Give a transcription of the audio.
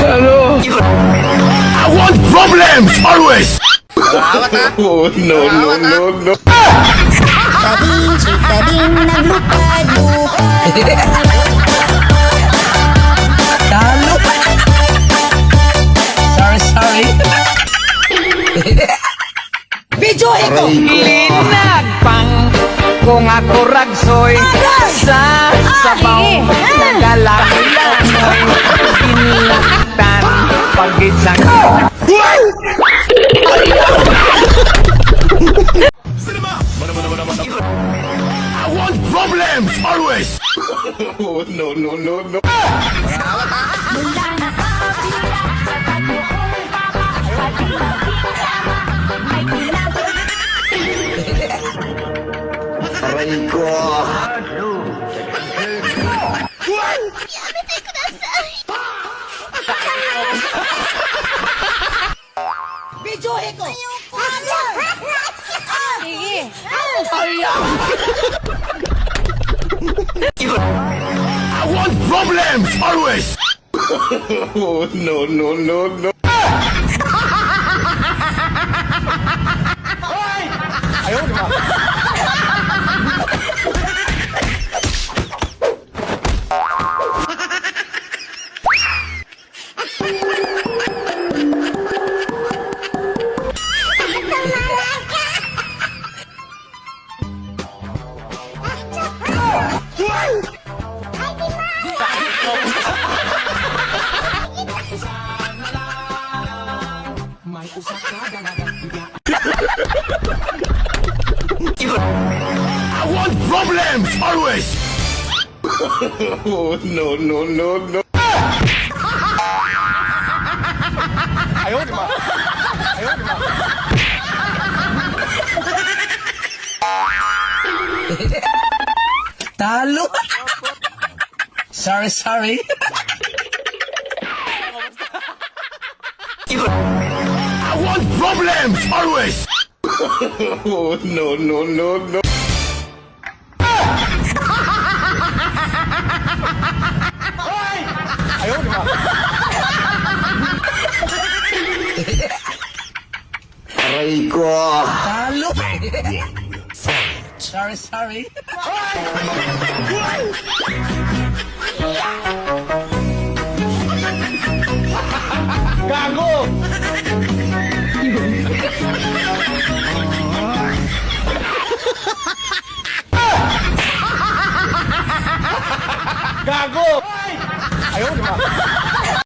Ano? I want problems always. Oh, no, no, no, no. Tading chika ding naglupad-lupad. Talo. Sorry. Video ito! Linag pang kung ako ragsoy sa sabaw nagalangoy ginlaktan pagitsang I want problems always. Oh, no, no, no, no. Aray ko. Video ito! Sige! I want problems always. Oh, no, no, no, no. I want problems always. Oh, no, no, no, no. talo. Sorry. I want problems always. Oh, no, no, no, no. Aray ko. Talo. Sorry. Gago! Gago! Ayaw, di ba?